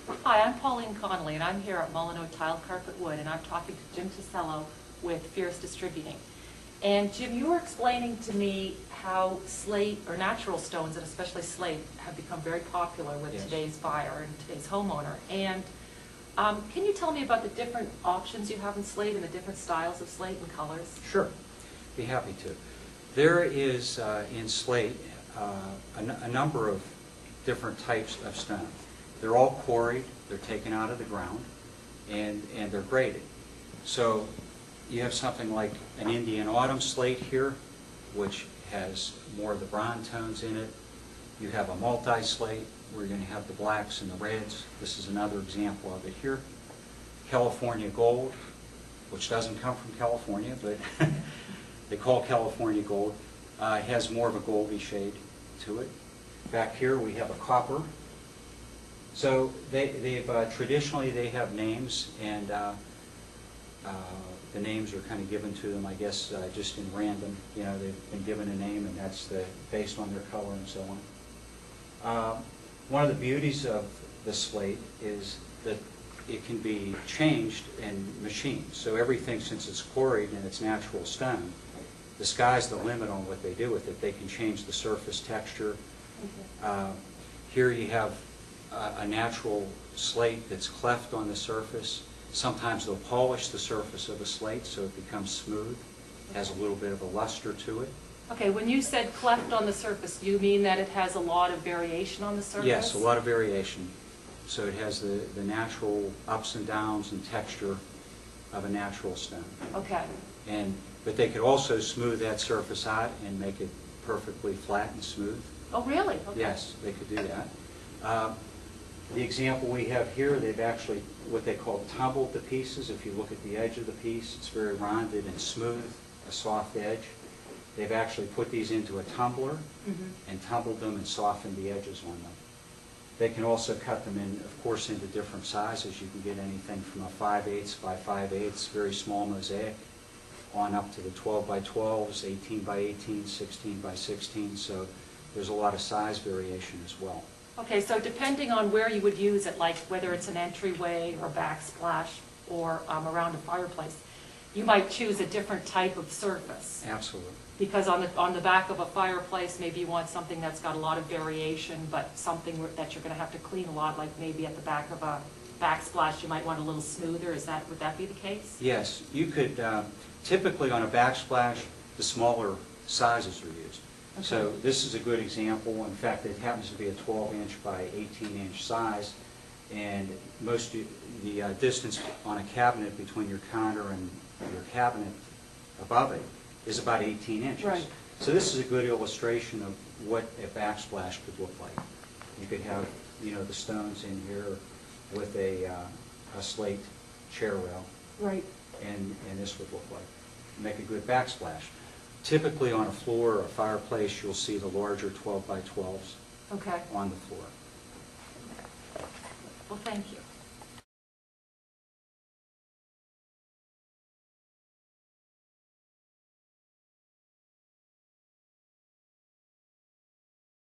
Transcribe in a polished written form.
Hi, I'm Pauline Connolly, and I'm here at Molyneaux Tiled Carpet Wood, and I'm talking to Jim Tasillo with Fierst Distributing. And Jim, you were explaining to me how slate, or natural stones, and especially slate, have become very popular with today's buyer and today's homeowner. And can you tell me about the different options you have in slate and the different styles of slate and colors? Sure, be happy to. There is in slate a number of different types of stone. They're all quarried, they're taken out of the ground, and they're graded. So you have something like an Indian autumn slate here, which has more of the brown tones in it. You have a multi-slate where you're going to have the blacks and the reds. This is another example of it here. California gold, which doesn't come from California, but they call California gold. It has more of a goldy shade to it. Back here we have a copper. So traditionally they have names, and the names are kind of given to them, I guess, just in random. You know, they've been given a name, and that's based on their color and so on. One of the beauties of the slate is that it can be changed and machined. So everything, since it's quarried and it's natural stone, the sky's the limit on what they do with it. They can change the surface texture. Here you have a natural slate that's cleft on the surface. Sometimes they'll polish the surface of the slate so it becomes smooth, has a little bit of a luster to it. Okay, when you said cleft on the surface, do you mean that it has a lot of variation on the surface? Yes, a lot of variation. So it has the natural ups and downs and texture of a natural stone. Okay. But they could also smooth that surface out and make it perfectly flat and smooth. Oh, really? Okay. Yes, they could do that. The example we have here, they've actually what they call tumbled the pieces. If you look at the edge of the piece, it's very rounded and smooth, a soft edge. They've actually put these into a tumbler and tumbled them and softened the edges on them. They can also cut them in, of course, into different sizes. You can get anything from a 5/8 by 5/8, very small mosaic, on up to the 12 by 12s, 18 by 18, 16 by 16. So there's a lot of size variation as well. Okay, so depending on where you would use it, like whether it's an entryway or backsplash or around a fireplace, you might choose a different type of surface. Absolutely. Because on the back of a fireplace, maybe you want something that's got a lot of variation, but something that you're going to have to clean a lot, like maybe at the back of a backsplash you might want a little smoother. Would that be the case? Yes, you could, typically on a backsplash, the smaller sizes are used. Okay. So this is a good example. In fact, it happens to be a 12-inch by 18-inch size, and the distance on a cabinet between your counter and your cabinet above it is about 18 inches. Right. So this is a good illustration of what a backsplash could look like. You could have, the stones in here with a slate chair rail. Right. And this would look like. Make a good backsplash. Typically on a floor or a fireplace, you'll see the larger 12 by 12s okay. on the floor. Well, thank you.